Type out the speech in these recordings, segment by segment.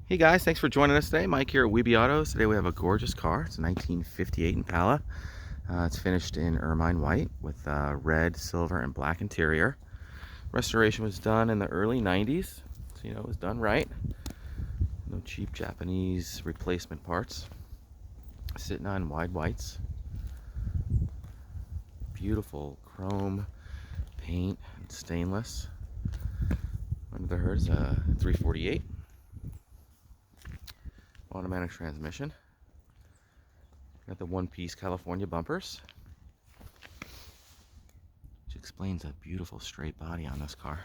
Hey guys, thanks for joining us today. Mike here at Weeby Autos. Today we have a gorgeous car. It's a 1958 Impala. It's finished in ermine white with red, silver, and black interior. Restoration was done in the early 90s, so you know it was done right. No cheap Japanese replacement parts. Sitting on wide whites. Beautiful chrome paint and stainless. Under the hood is a 348. Automatic transmission. Got the one-piece California bumpers, which explains a beautiful straight body on this car.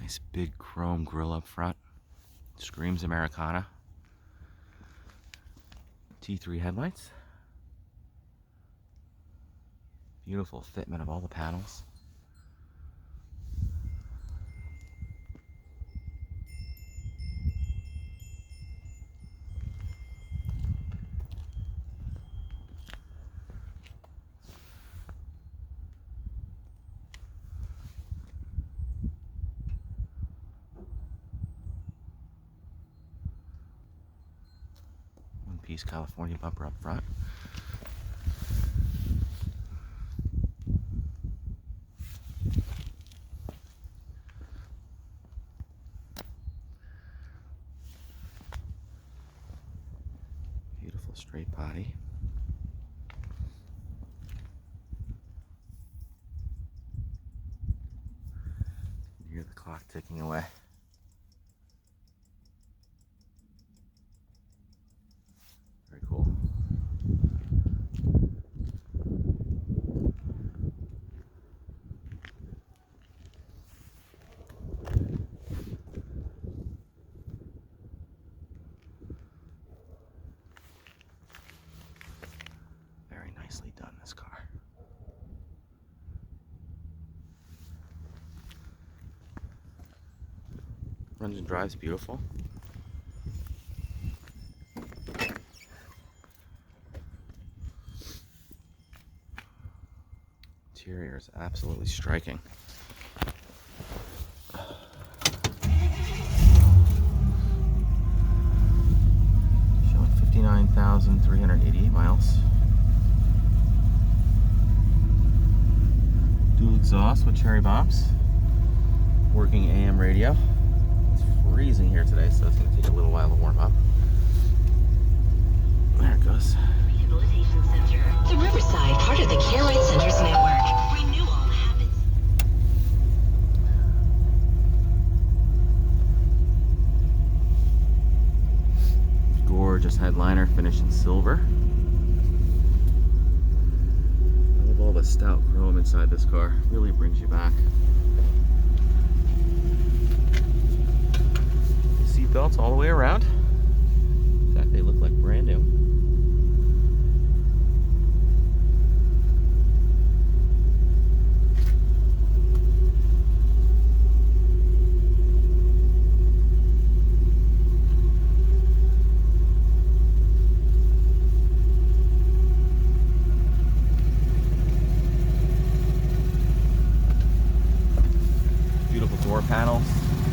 Nice big chrome grille up front. Screams Americana. T3 headlights. Beautiful fitment of all the panels. One-piece California bumper up front. Beautiful straight body. You hear the clock ticking away. Very cool. Very nicely done, this car. Runs and drives beautiful. Interior is absolutely striking. Showing 59,388 miles. Dual exhaust with cherry bombs. Working AM radio. It's freezing here today, so it's going to take a little while to warm up. There it goes. Rehabilitation Center. The Riverside, part of the Care Right Centers network. Renewal happens. Gorgeous headliner finished in silver. I love all the stout chrome inside this car. Really brings you back. Seat belts all the way around. In fact, they look like brand new. Beautiful door panels,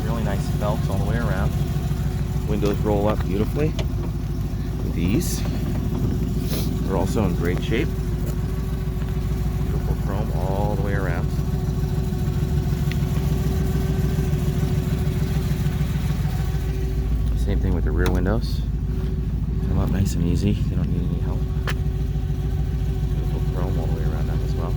really nice felts all the way around. Windows roll up beautifully. These are also in great shape. Beautiful chrome all the way around. Same thing with the rear windows. Come up nice and easy. You don't need any help. Beautiful chrome all the way around that as well.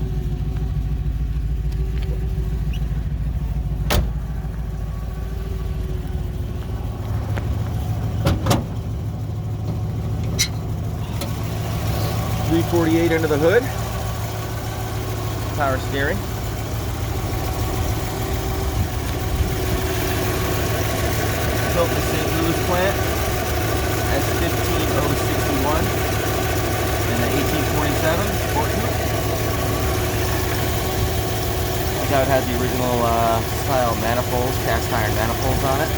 .348 under the hood. Power steering. Built in the St. Louis plant as 15061 and the 1847 Sport Coupe. Look how it has the original style manifolds, cast iron manifolds on it.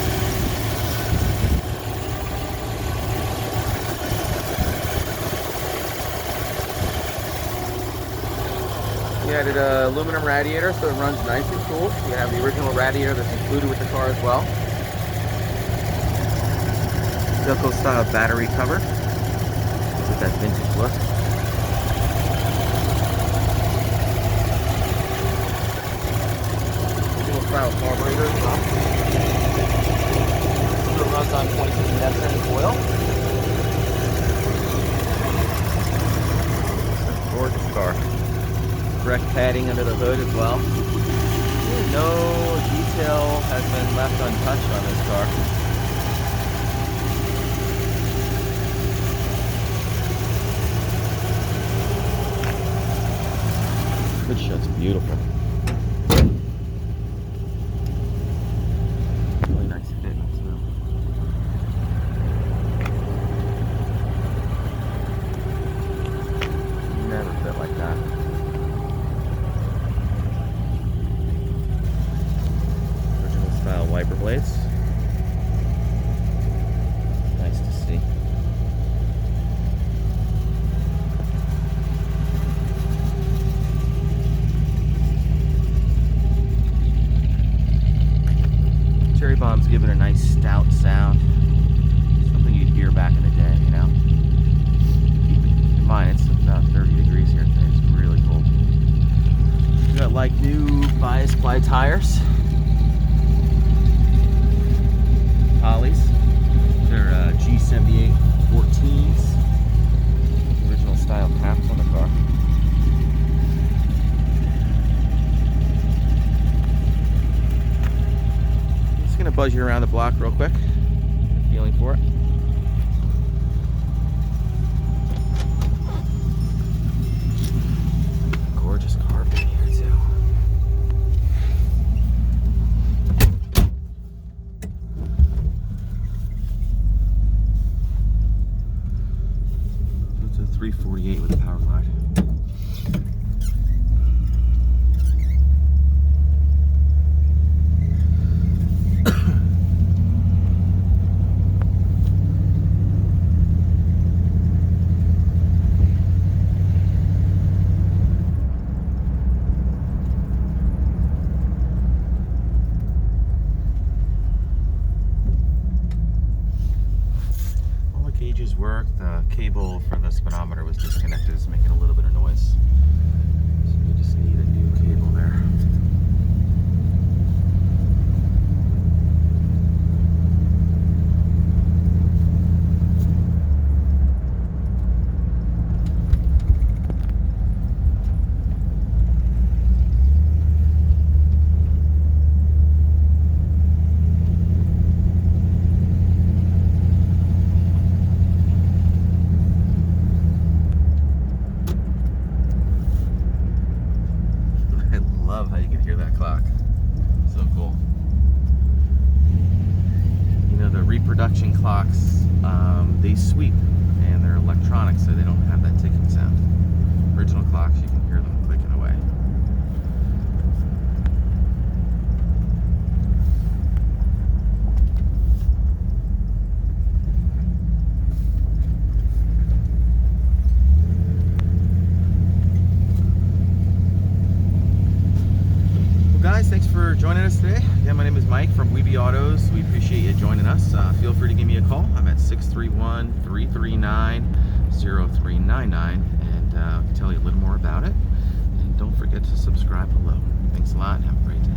added a aluminum radiator so it runs nice and cool. You have the original radiator that's included with the car as well. Velcro style battery cover with that vintage look. Original style carburetor as well. So it runs on 22 Neptune oil. Gorgeous car. Correct padding under the hood as well. No detail has been left untouched on this car. Good shot's beautiful. Really nice fit too. Never fit like that. Original style wiper blades. Nice to see. Cherry bombs give it a nice stout sound. Something you'd hear back in the day, you know? Keep in mind, it's about 30 degrees here today. It's really cold. We got like new bias ply tires. Hollies. They're G78 14s. Original style caps on the car. Gonna buzz you around the block real quick. Get a feeling for it. Gorgeous carpet here too. It's a 348 with a power glide. Gauges work. The cable for the speedometer was disconnected. It's making a little bit of noise. So you just need a new cable there. Love how you can hear that clock. So cool. You know, the reproduction clocks, they sweep and they're electronic, so they don't have that ticking sound. Original clocks, you can hear them clicking away. Guys, thanks for joining us today. Again, my name is Mike from Weeby Autos. We appreciate you joining us. Feel free to give me a call. I'm at 631-339-0399 and I can tell you a little more about it. And don't forget to subscribe below. Thanks a lot and have a great day.